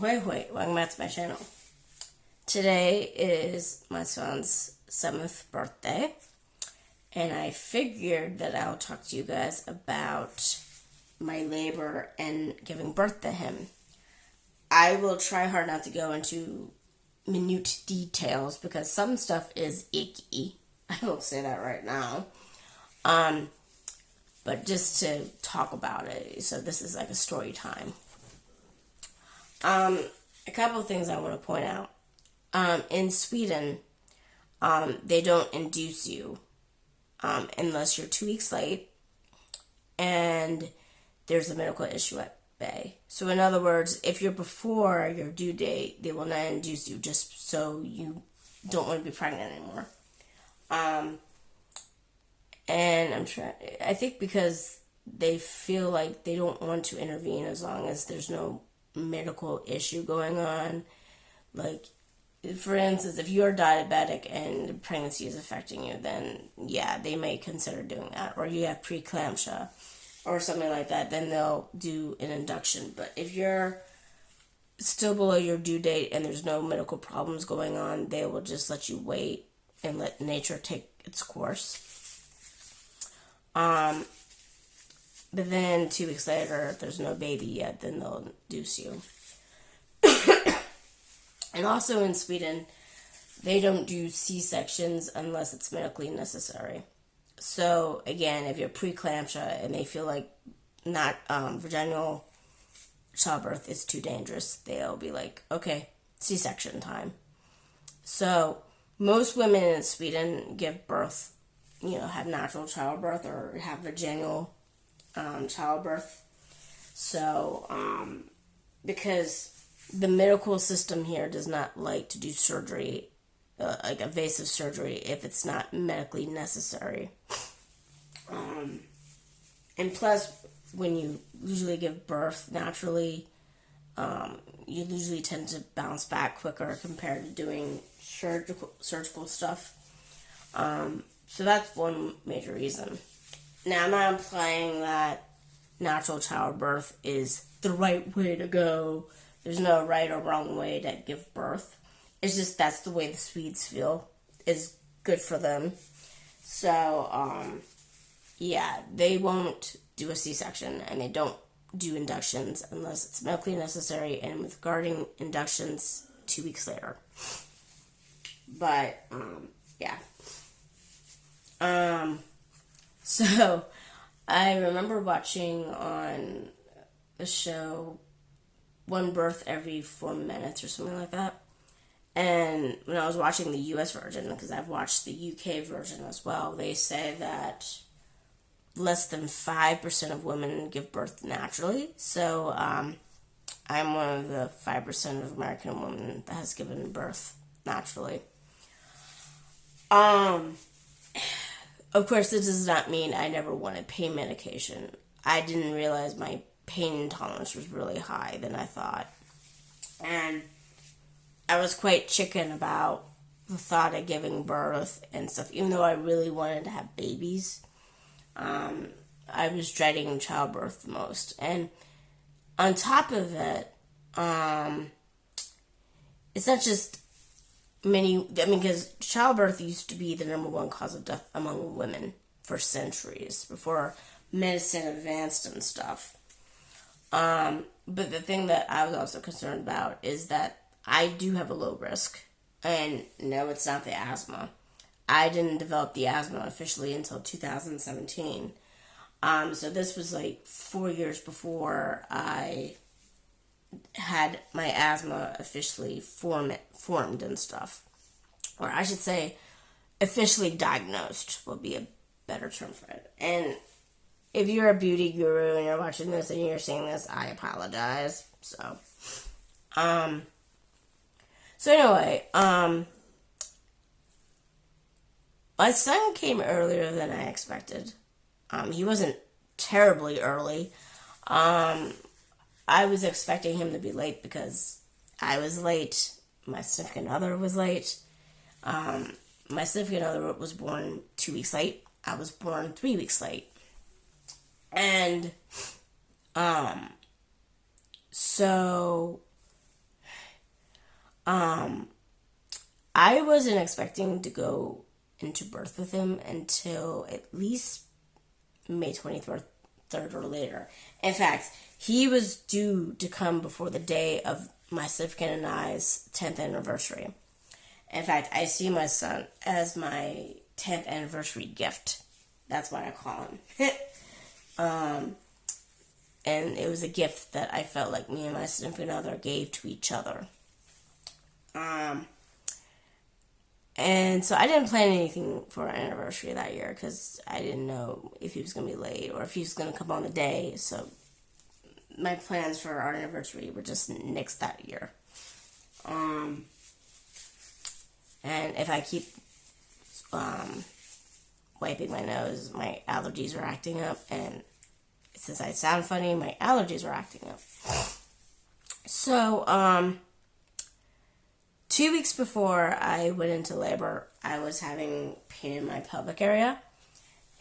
Welcome back to my channel. Today is my son's 7th birthday, and I figured that I'll talk to you guys about my labor and giving birth to him. I will try hard not to go into minute details because some stuff is icky. I will say that right now. But just to talk about it, so this is like a story time. A couple of things I want to point out. In Sweden, they don't induce you unless you're 2 weeks late and there's a medical issue at bay. So in other words, if you're before your due date, they will not induce you just so you don't want to be pregnant anymore. And I think because they feel like they don't want to intervene as long as there's no medical issue going on. Like, for instance, if you're diabetic and pregnancy is affecting you, then yeah, they may consider doing that. Or you have preeclampsia or something like that, then they'll do an induction. But if you're still below your due date and there's no medical problems going on, they will just let you wait and let nature take its course. But then 2 weeks later, if there's no baby yet, then they'll induce you. And also in Sweden, they don't do C-sections unless it's medically necessary. So again, if you're preeclampsia and they feel like not vaginal childbirth is too dangerous, they'll be like, okay, C-section time. So most women in Sweden give birth, have natural childbirth or have vaginal childbirth. So, because the medical system here does not like to do surgery, like invasive surgery, if it's not medically necessary. And plus, when you usually give birth naturally, you usually tend to bounce back quicker compared to doing surgical stuff. So that's one major reason. Now, I'm not implying that natural childbirth is the right way to go. There's no right or wrong way to give birth. It's just that's the way the Swedes feel is good for them. So, yeah, they won't do a C-section and they don't do inductions unless it's medically necessary, and with regarding inductions 2 weeks later. But, yeah. So, I remember watching on the show One Birth Every 4 Minutes or something like that. And when I was watching the US version, because I've watched the UK version as well, they say that less than 5% of women give birth naturally. So, I'm one of the 5% of American women that has given birth naturally. Of course, this does not mean I never wanted pain medication. I didn't realize my pain intolerance was really high than I thought. And I was quite chicken about the thought of giving birth and stuff. Even though I really wanted to have babies, I was dreading childbirth the most. And on top of it, it's not just because childbirth used to be the number one cause of death among women for centuries before medicine advanced and stuff. But the thing that I was also concerned about is that I do have a low risk. And no, it's not the asthma. I didn't develop the asthma officially until 2017. So this was like 4 years before I had my asthma officially formed and stuff. Or I should say, officially diagnosed would be a better term for it. And if you're a beauty guru and you're watching this and you're seeing this, I apologize. So anyway, my son came earlier than I expected. He wasn't terribly early. I was expecting him to be late because I was late. My significant other was late. My significant other was born 2 weeks late. I was born 3 weeks late. And, so Um, I wasn't expecting to go into birth with him until at least May 23rd or later. In fact, he was due to come before the day of my significant and I's 10th anniversary. In fact, I see my son as my 10th anniversary gift. That's what I call him. And it was a gift that I felt like me and my significant other gave to each other. And so I didn't plan anything for our anniversary that year because I didn't know if he was going to be late or if he was going to come on the day. So my plans for our anniversary were just nixed that year. And if I keep wiping my nose, my allergies are acting up. And since I sound funny, my allergies are acting up. So, 2 weeks before I went into labor, I was having pain in my pelvic area.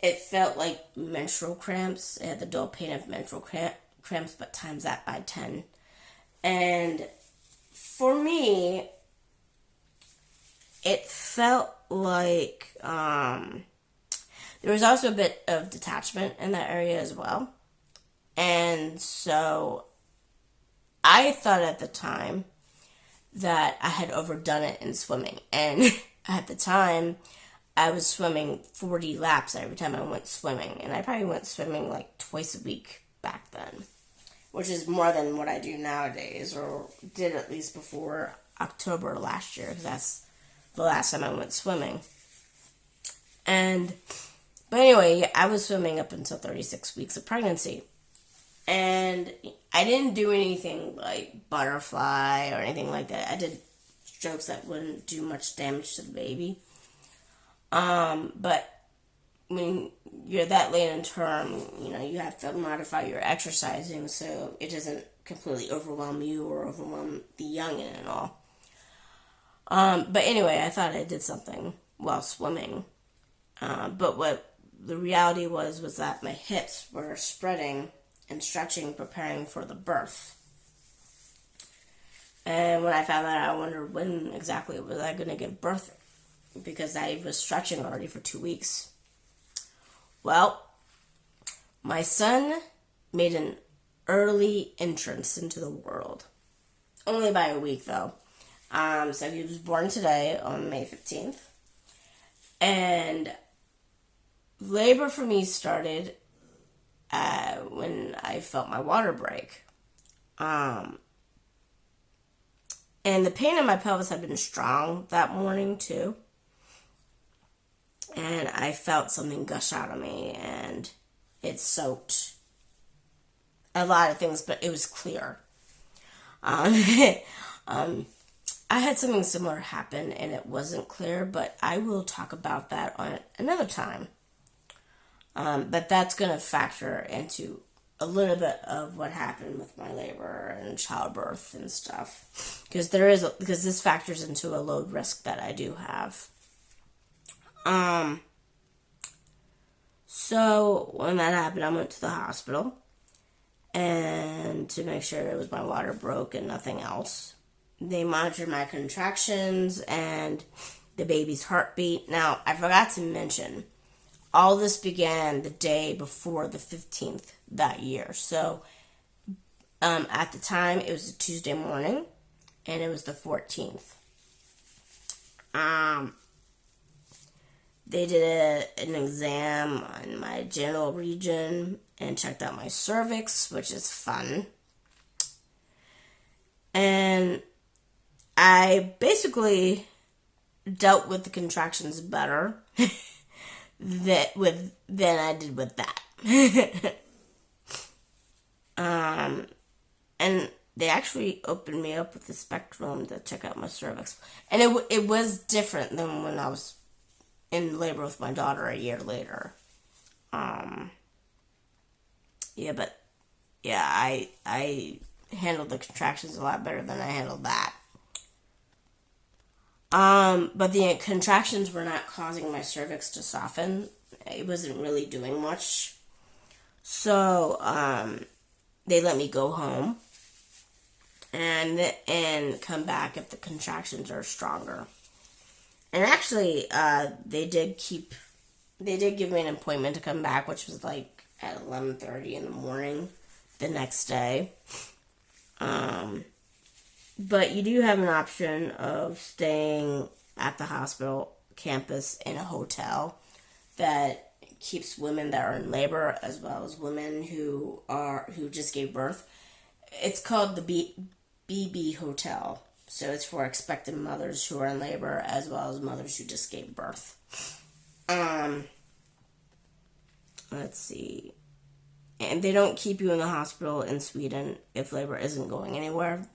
It felt like menstrual cramps. It had the dull pain of menstrual cramps, but times that by 10. And for me, it felt like there was also a bit of detachment in that area as well. And so I thought at the time that I had overdone it in swimming. And at the time, I was swimming 40 laps every time I went swimming. And I probably went swimming like twice a week back then, which is more than what I do nowadays, or did at least before October last year, because that's the last time I went swimming. But anyway, I was swimming up until 36 weeks of pregnancy. And I didn't do anything like butterfly or anything like that. I did strokes that wouldn't do much damage to the baby. But when you're that late in term, you have to modify your exercising so it doesn't completely overwhelm you or overwhelm the youngin' and all. But anyway, I thought I did something while swimming. But what the reality was that my hips were spreading and stretching, preparing for the birth. And when I found that, I wondered when exactly was I going to give birth, because I was stretching already for 2 weeks. Well, my son made an early entrance into the world. Only by a week, though. So he was born today on May 15th. And labor for me started when I felt my water break. And the pain in my pelvis had been strong that morning too. And I felt something gush out of me, and it soaked a lot of things, but it was clear. I had something similar happen, and it wasn't clear, but I will talk about that on another time. But that's going to factor into a little bit of what happened with my labor and childbirth and stuff, because this factors into a load risk that I do have. So when that happened, I went to the hospital, and to make sure it was my water broke and nothing else. They monitored my contractions and the baby's heartbeat. Now, I forgot to mention, all this began the day before the 15th that year. So, at the time, it was a Tuesday morning, and it was the 14th. They did an exam on my genital region and checked out my cervix, which is fun. And I basically dealt with the contractions better than I did with that. And they actually opened me up with the spectrum to check out my cervix. And it was different than when I was in labor with my daughter a year later. I handled the contractions a lot better than I handled that. But the contractions were not causing my cervix to soften. It wasn't really doing much. So, they let me go home. and come back if the contractions are stronger. And actually, they did give me an appointment to come back, which was like at 11:30 in the morning the next day. But you do have an option of staying at the hospital campus in a hotel that keeps women that are in labor as well as women who just gave birth. It's called the BB Hotel. So it's for expectant mothers who are in labor as well as mothers who just gave birth. Let's see. And they don't keep you in the hospital in Sweden if labor isn't going anywhere.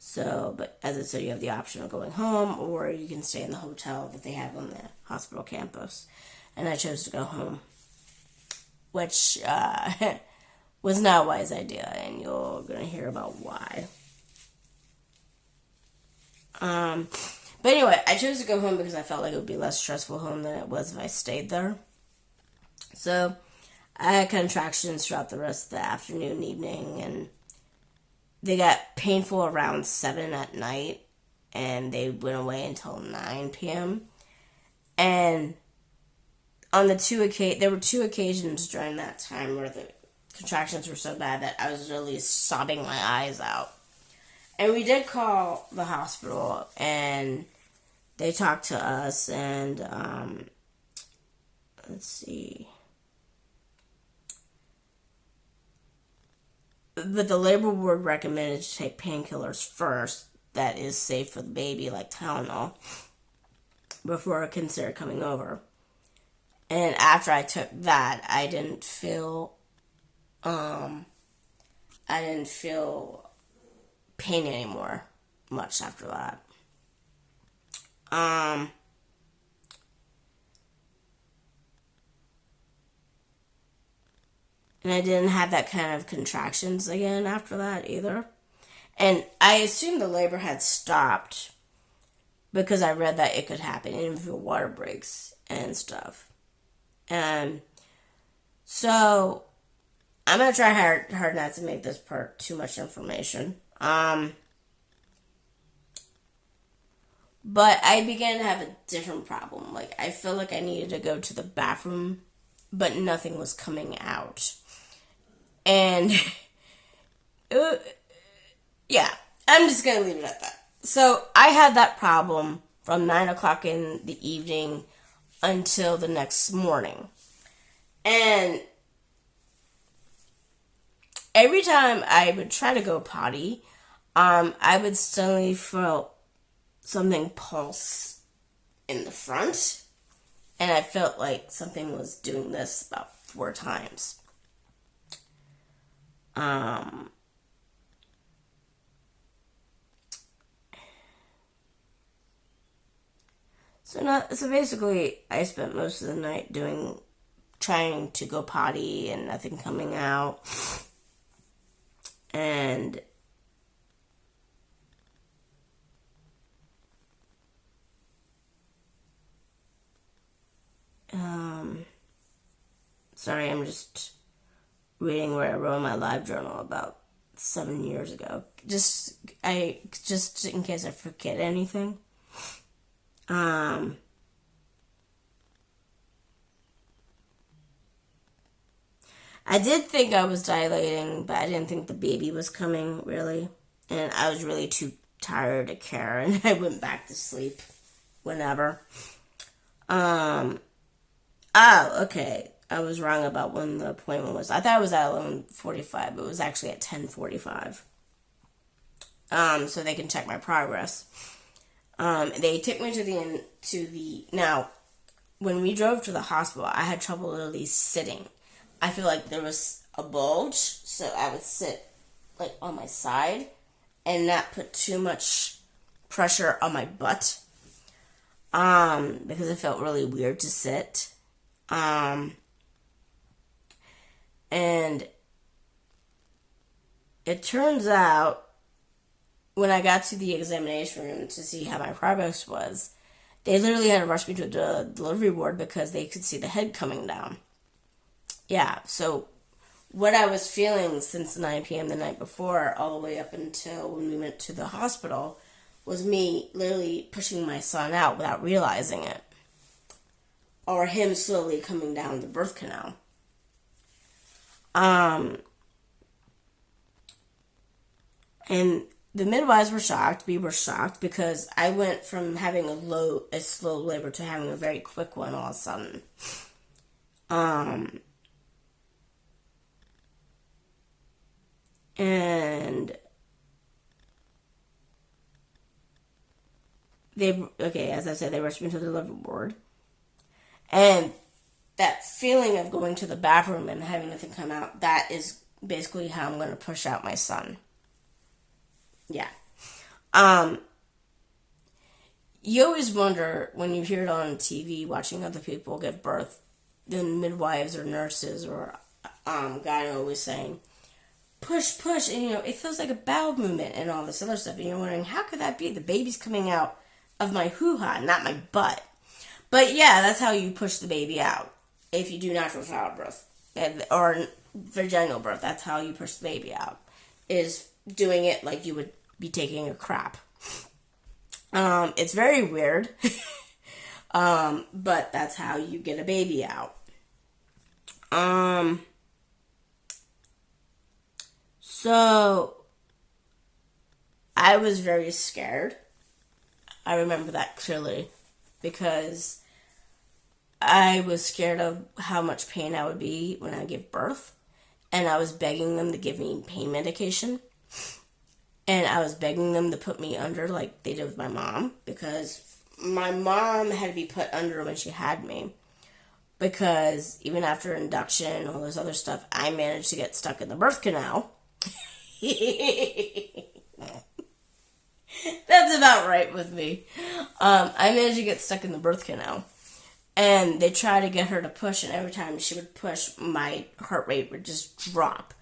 So, but as I said, you have the option of going home, or you can stay in the hotel that they have on the hospital campus. And I chose to go home, which was not a wise idea, and you're going to hear about why. But anyway, I chose to go home because I felt like it would be less stressful home than it was if I stayed there. So I had contractions throughout the rest of the afternoon and evening, and they got painful around 7 at night, and they went away until 9 p.m. And on there were 2 occasions during that time where the contractions were so bad that I was really sobbing my eyes out. And we did call the hospital, and they talked to us, and let's see. But the labor ward recommended to take painkillers first that is safe for the baby, like Tylenol, before I consider coming over. And after I took that, I didn't feel pain anymore much after that. And I didn't have that kind of contractions again after that either. And I assumed the labor had stopped because I read that it could happen even if your water breaks and stuff. And so I'm going to try hard not to make this part too much information. But I began to have a different problem. Like, I felt like I needed to go to the bathroom, but nothing was coming out. And, yeah, I'm just going to leave it at that. So, I had that problem from 9 o'clock in the evening until the next morning. And every time I would try to go potty, I would suddenly feel something pulse in the front. And I felt like something was doing this about 4 times. So basically, I spent most of the night trying to go potty and nothing coming out. And sorry, I'm just reading where I wrote in my live journal about 7 years ago. Just in case I forget anything. I did think I was dilating, but I didn't think the baby was coming, really. And I was really too tired to care, and I went back to sleep whenever. Oh, okay. I was wrong about when the appointment was. I thought it was at 11:45, but it was actually at 10:45. So they can check my progress. They took me to the now, when we drove to the hospital, I had trouble literally sitting. I feel like there was a bulge, so I would sit like on my side and not put too much pressure on my butt. Because it felt really weird to sit. And it turns out, when I got to the examination room to see how my progress was, they literally had to rush me to the delivery ward because they could see the head coming down. Yeah, so what I was feeling since 9 p.m. the night before, all the way up until when we went to the hospital, was me literally pushing my son out without realizing it. Or him slowly coming down the birth canal. And the midwives were shocked. We were shocked because I went from having a slow labor to having a very quick one all of a sudden. And as I said, they rushed me to the delivery ward. And that feeling of going to the bathroom and having nothing come out, that is basically how I'm going to push out my son. Yeah. You always wonder when you hear it on TV, watching other people give birth, the midwives or nurses or gyno always saying, push, push, and it feels like a bowel movement and all this other stuff. And you're wondering, how could that be? The baby's coming out of my hoo-ha, not my butt. But yeah, that's how you push the baby out. If you do natural childbirth or vaginal birth, that's how you push the baby out. Is doing it like you would be taking a crap. It's very weird. But that's how you get a baby out. So I was very scared. I remember that clearly because I was scared of how much pain I would be when I give birth. And I was begging them to give me pain medication. And I was begging them to put me under like they did with my mom. Because my mom had to be put under when she had me. Because even after induction and all this other stuff, I managed to get stuck in the birth canal. That's about right with me. I managed to get stuck in the birth canal. And they tried to get her to push, and every time she would push, my heart rate would just drop.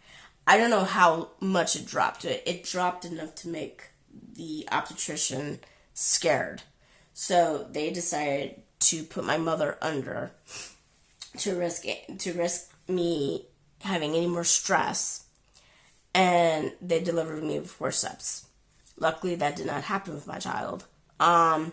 I don't know how much it dropped. It dropped enough to make the obstetrician scared. So they decided to put my mother under to risk me having any more stress. And they delivered me with forceps. Luckily, that did not happen with my child. But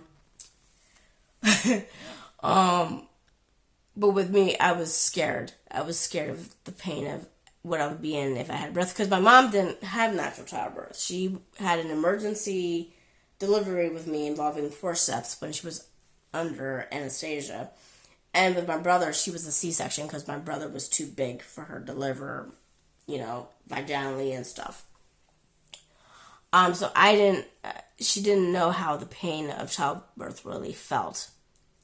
with me, I was scared. I was scared of the pain of what I would be in if I had birth. Because my mom didn't have natural childbirth. She had an emergency delivery with me involving forceps when she was under anesthesia. And with my brother, she was a C-section because my brother was too big for her to deliver, vaginally and stuff. So she didn't know how the pain of childbirth really felt.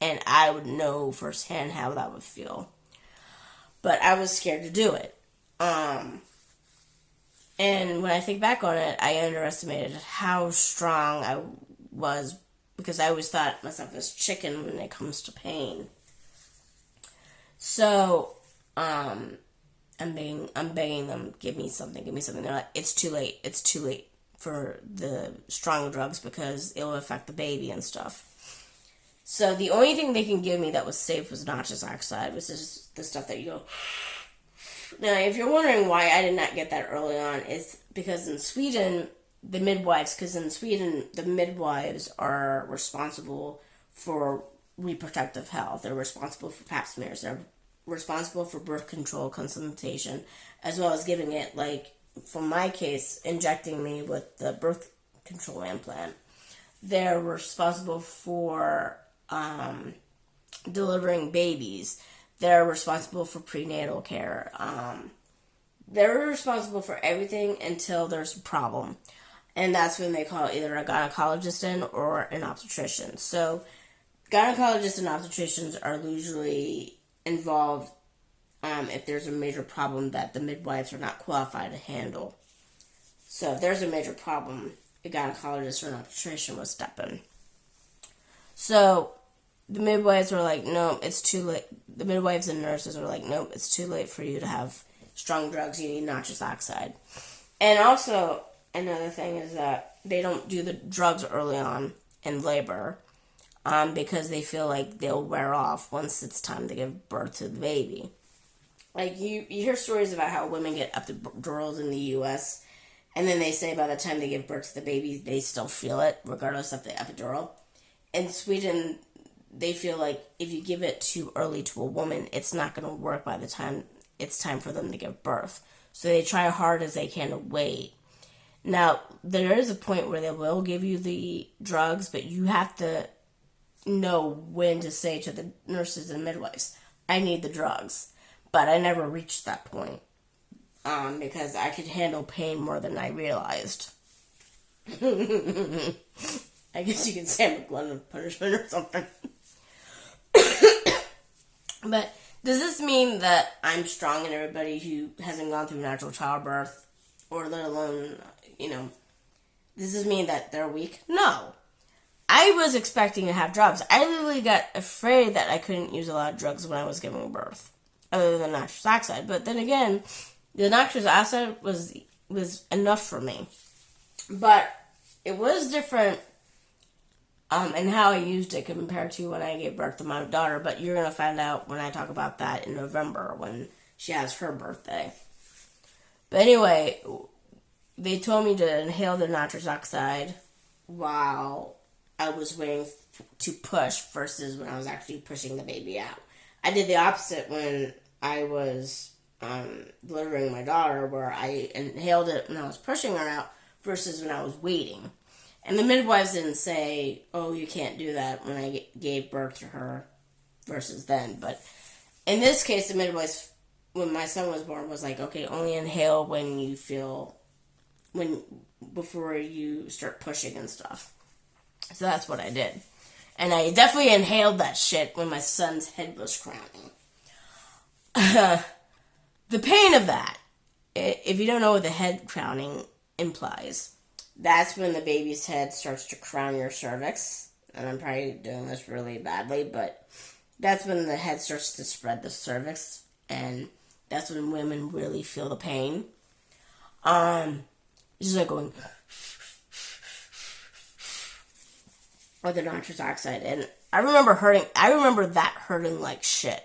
And I would know firsthand how that would feel. But I was scared to do it. And when I think back on it, I underestimated how strong I was because I always thought myself as chicken when it comes to pain. So, I'm begging them, give me something. They're like, it's too late for the strong drugs because it will affect the baby and stuff. So the only thing they can give me that was safe was nitrous oxide, which is the stuff that you go. Now, if you're wondering why I did not get that early on, is because in Sweden, the midwives are responsible for reproductive health. They're responsible for pap smears. They're responsible for birth control consultation, as well as giving it, like, for my case, injecting me with the birth control implant. They're responsible for delivering babies. They're responsible for prenatal care. They're responsible for everything until there's a problem. And that's when they call either a gynecologist in or an obstetrician. So gynecologists and obstetricians are usually involved if there's a major problem that the midwives are not qualified to handle. So if there's a major problem, a gynecologist or an obstetrician will step in. So the midwives were like, no, it's too late. The midwives and nurses were like, nope, it's too late for you to have strong drugs. You need nitrous oxide. And also, another thing is that they don't do the drugs early on in labor because they feel like they'll wear off once it's time to give birth to the baby. like you hear stories about how women get epidurals in the U.S. and then they say by the time they give birth to the baby, they still feel it regardless of the epidural. In Sweden, they feel like if you give it too early to a woman, it's not going to work by the time it's time for them to give birth. So they try hard as they can to wait. Now, there is a point where they will give you the drugs, but you have to know when to say to the nurses and midwives, I need the drugs. But I never reached that point because I could handle pain more than I realized. I guess you could say I'm a glutton of punishment or something. But does this mean that I'm strong and everybody who hasn't gone through natural childbirth, or let alone, does this mean that they're weak? No. I was expecting to have drugs. I literally got afraid that I couldn't use a lot of drugs when I was giving birth, other than nitrous oxide. But then again, the nitrous oxide was enough for me. But it was different in how I used it compared to when I gave birth to my daughter. But you're going to find out when I talk about that in November when she has her birthday. But anyway, they told me to inhale the nitrous oxide while I was waiting to push versus when I was actually pushing the baby out. I did the opposite when I was delivering my daughter, where I inhaled it when I was pushing her out versus when I was waiting. And the midwives didn't say, oh, you can't do that when I gave birth to her versus then. But in this case, the midwives, when my son was born, was like, okay, only inhale when you feel, before you start pushing and stuff. So that's what I did. And I definitely inhaled that shit when my son's head was crowning. The pain of that, if you don't know what the head crowning implies, that's when the baby's head starts to crown your cervix. And I'm probably doing this really badly, but that's when the head starts to spread the cervix. And that's when women really feel the pain. It's just like going with the nitrous oxide. And I remember that hurting like shit.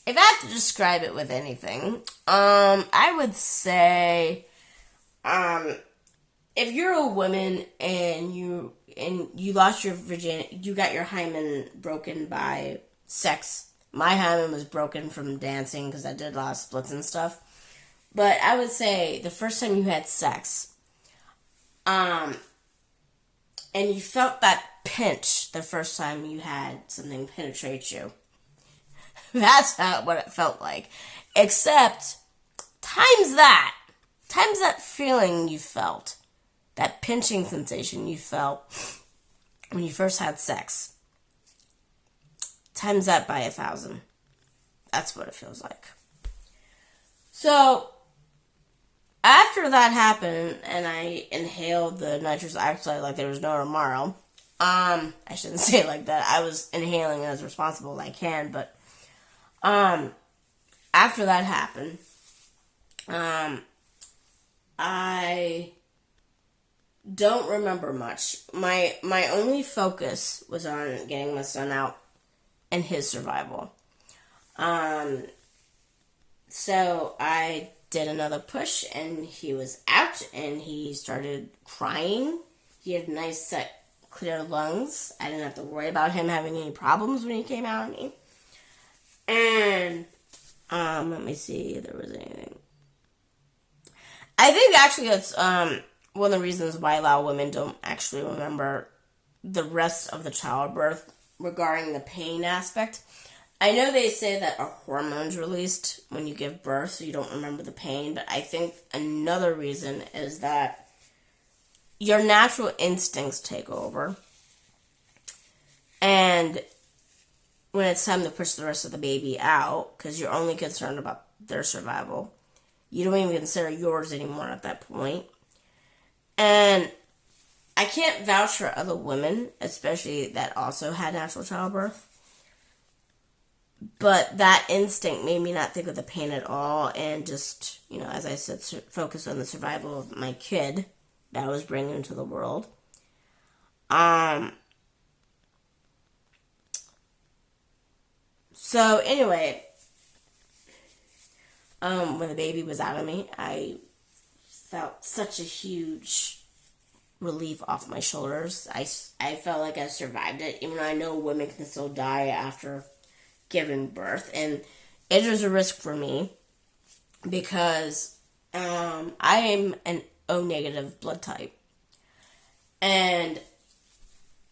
If I have to describe it with anything, I would say, if you're a woman and you lost your virginity, you got your hymen broken by sex. My hymen was broken from dancing because I did a lot of splits and stuff. But I would say the first time you had sex, and you felt that pinch the first time you had something penetrate you. That's what it felt like. Except, times that feeling you felt, that pinching sensation you felt when you first had sex, times that by 1,000. That's what it feels like. So, after that happened, and I inhaled the nitrous oxide like there was no tomorrow, I shouldn't say it like that. I was inhaling as responsible as I can, but after that happened, I don't remember much. My only focus was on getting my son out and his survival. So I did another push, and he was out, and he started crying. He had nice, set, clear lungs. I didn't have to worry about him having any problems when he came out of me. And, let me see if there was anything. I think actually that's, one of the reasons why a lot of women don't actually remember the rest of the childbirth regarding the pain aspect. I know they say that a hormone's released when you give birth, so you don't remember the pain, but I think another reason is that your natural instincts take over. And when it's time to push the rest of the baby out, because you're only concerned about their survival, you don't even consider yours anymore at that point. And I can't vouch for other women, especially that also had natural childbirth. But that instinct made me not think of the pain at all, and just, as I said, focus on the survival of my kid that I was bringing into the world. So anyway, when the baby was out of me, I felt such a huge relief off my shoulders. I felt like I survived it, even though I know women can still die after giving birth. And it was a risk for me because I am an O negative blood type. And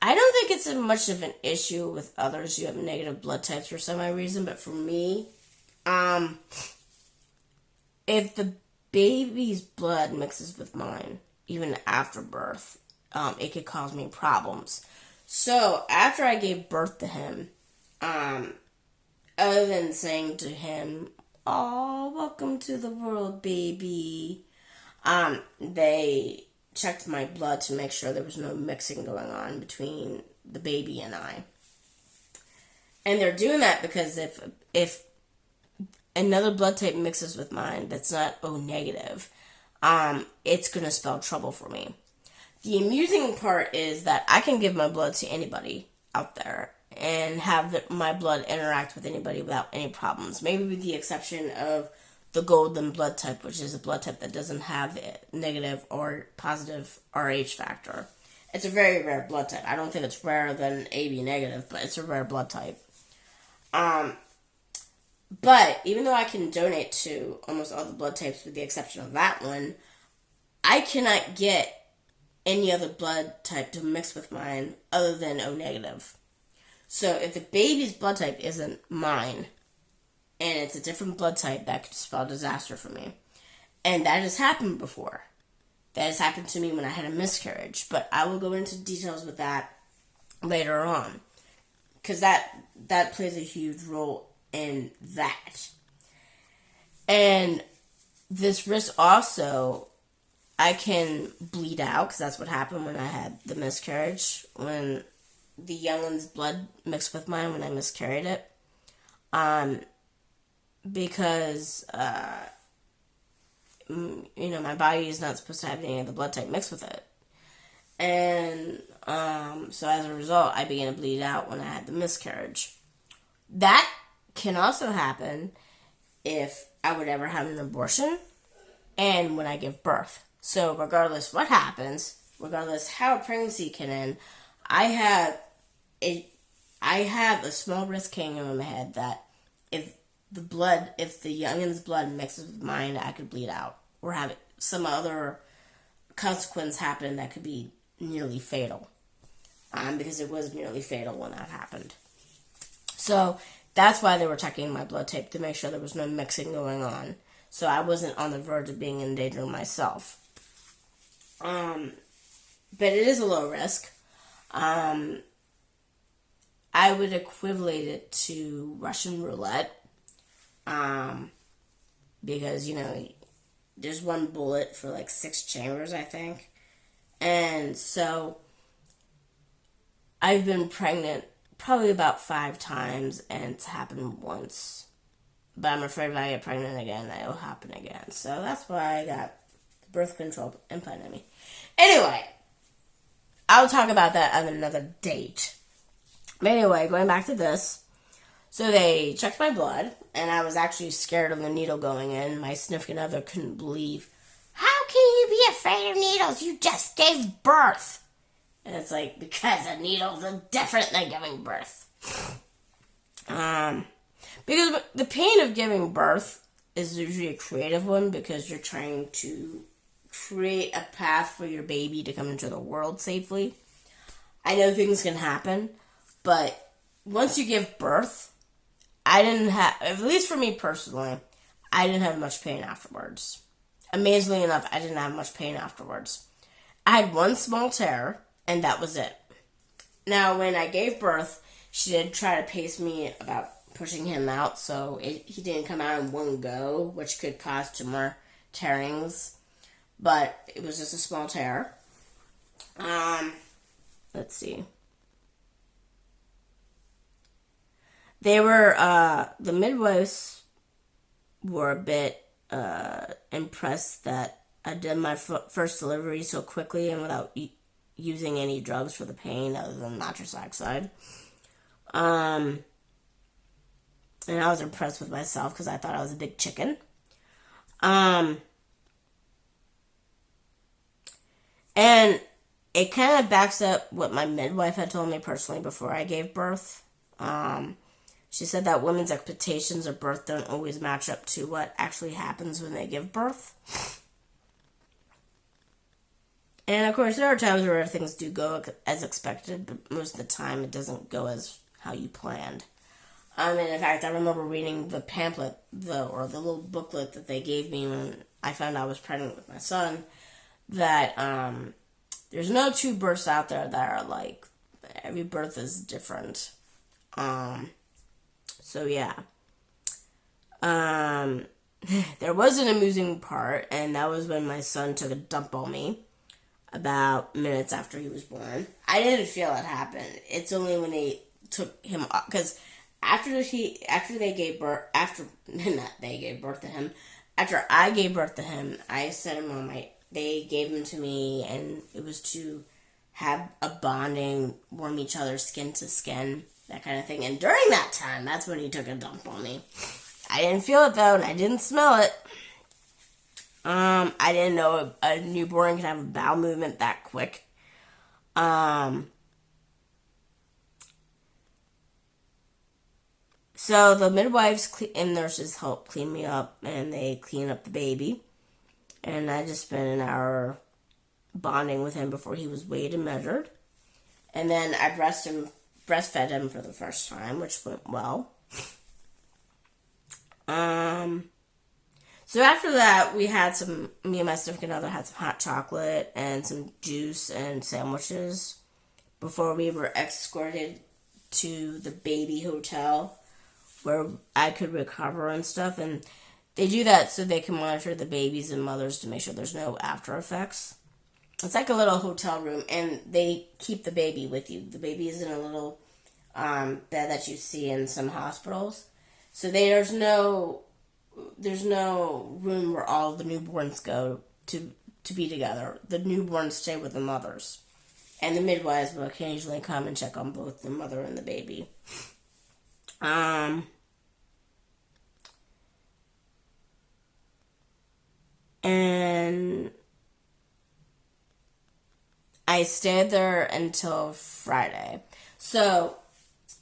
I don't think it's much of an issue with others who have negative blood types for some reason, but for me, if the baby's blood mixes with mine, even after birth, it could cause me problems. So after I gave birth to him, other than saying to him, "Oh, welcome to the world, baby," they checked my blood to make sure there was no mixing going on between the baby and I. And they're doing that because if another blood type mixes with mine that's not O negative, it's going to spell trouble for me. The amusing part is that I can give my blood to anybody out there and have my blood interact with anybody without any problems. Maybe with the exception of the golden blood type, which is a blood type that doesn't have a negative or positive Rh factor. It's a very rare blood type. I don't think it's rarer than AB negative, but it's a rare blood type. But even though I can donate to almost all the blood types with the exception of that one, I cannot get any other blood type to mix with mine other than O negative. So if the baby's blood type isn't mine, and it's a different blood type, that could spell disaster for me. And that has happened before. That has happened to me when I had a miscarriage. But I will go into details with that later on. Because that plays a huge role in that. And this risk also, I can bleed out, because that's what happened when I had the miscarriage. When the youngin's blood mixed with mine when I miscarried it. Because, my body is not supposed to have any of the blood type mixed with it. And, so as a result, I began to bleed out when I had the miscarriage. That can also happen if I would ever have an abortion and when I give birth. So regardless what happens, regardless how a pregnancy can end, I have a small risk hanging in my head that if the youngin's blood mixes with mine, I could bleed out or have some other consequence happen that could be nearly fatal. Because it was nearly fatal when that happened. So that's why they were checking my blood type, to make sure there was no mixing going on. So I wasn't on the verge of being in danger myself. But it is a low risk. I would equivalent it to Russian roulette. Because, there's one bullet for like 6 chambers, I think. And so I've been pregnant probably about 5 times, and it's happened once. But I'm afraid if I get pregnant again, it'll happen again. So that's why I got the birth control implanted in me. Anyway, I'll talk about that on another date. But anyway, going back to this. So they checked my blood, and I was actually scared of the needle going in. My significant other couldn't believe, how can you be afraid of needles? You just gave birth. And it's like, because the needles are different than giving birth. Because the pain of giving birth is usually a creative one, because you're trying to create a path for your baby to come into the world safely. I know things can happen, but once you give birth, I didn't have, at least for me personally, I didn't have much pain afterwards. Amazingly enough, I didn't have much pain afterwards. I had one small tear, and that was it. Now, when I gave birth, she did try to pace me about pushing him out, so he didn't come out in one go, which could cause tumor tearings. But it was just a small tear. Let's see. They were, the midwives were a bit impressed that I did my first delivery so quickly and without using any drugs for the pain other than nitrous oxide. And I was impressed with myself because I thought I was a big chicken. And it kind of backs up what my midwife had told me personally before I gave birth. She said that women's expectations of birth don't always match up to what actually happens when they give birth. And of course, there are times where things do go as expected, but most of the time it doesn't go as how you planned. And in fact, I remember reading the pamphlet, the little booklet that they gave me when I found out I was pregnant with my son, that there's no two births out there that are like, every birth is different. So yeah. There was an amusing part, and that was when my son took a dump on me about minutes after he was born. I didn't feel it happen. It's only when they took him off, because after I gave birth to him, I set him on they gave him to me, and it was to have a bonding, warm each other skin to skin, that kind of thing. And during that time, that's when he took a dump on me. I didn't feel it though, and I didn't smell it. I didn't know a newborn can have a bowel movement that quick. So the midwives and nurses helped clean me up, and they cleaned up the baby. And I just spent an hour bonding with him before he was weighed and measured. And then I breastfed him for the first time, which went well. So after that, me and my significant other had some hot chocolate and some juice and sandwiches before we were escorted to the baby hotel where I could recover and stuff. And they do that so they can monitor the babies and mothers to make sure there's no after effects. It's like a little hotel room, and they keep the baby with you. The baby is in a little bed that you see in some hospitals. So there's no room where all the newborns go to be together. The newborns stay with the mothers. And the midwives will occasionally come and check on both the mother and the baby. And I stayed there until Friday. So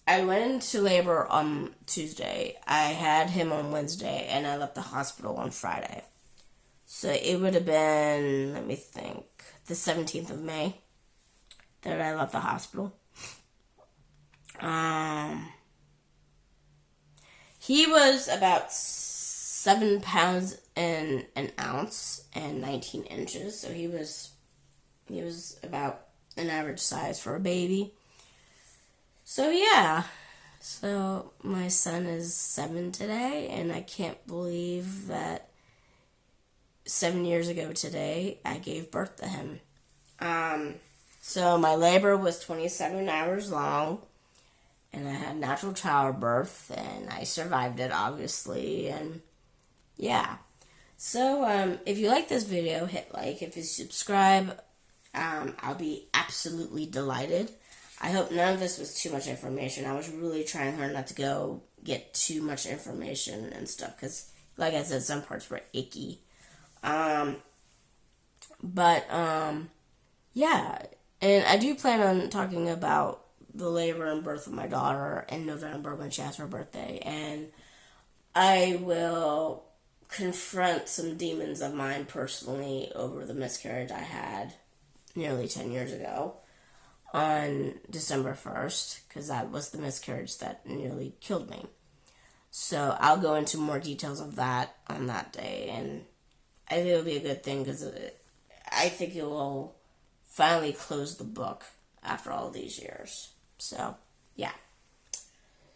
I went into labor on Tuesday. I had him on Wednesday, and I left the hospital on Friday. So it would have been, let me think, the 17th of May that I left the hospital. He was about 7 pounds and an ounce and 19 inches. So he was about an average size for a baby. So yeah. So my son is 7 today, and I can't believe that 7 years ago today I gave birth to him. So my labor was 27 hours long, and I had natural childbirth, and I survived it, obviously, and yeah. So, if you like this video, hit like. If you subscribe, I'll be absolutely delighted. I hope none of this was too much information. I was really trying hard not to go get too much information and stuff, because, like I said, some parts were icky. Yeah. And I do plan on talking about the labor and birth of my daughter in November when she has her birthday. And I will confront some demons of mine personally over the miscarriage I had nearly 10 years ago on December 1st, because that was the miscarriage that nearly killed me. So I'll go into more details of that on that day, and I think it'll be a good thing, because I think it will finally close the book after all these years. So, yeah.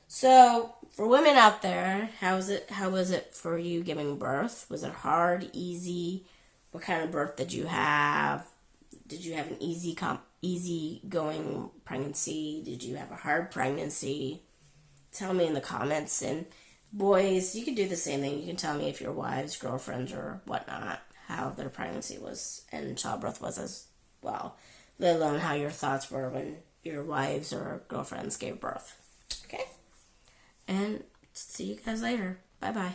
So, for women out there, how was it for you giving birth? Was it hard, easy? What kind of birth did you have? Did you have an easy-going pregnancy? Did you have a hard pregnancy? Tell me in the comments. And boys, you can do the same thing. You can tell me if your wives, girlfriends, or whatnot, how their pregnancy was and childbirth was as well. Let alone how your thoughts were when your wives or girlfriends gave birth. Okay? And See you guys later. Bye bye.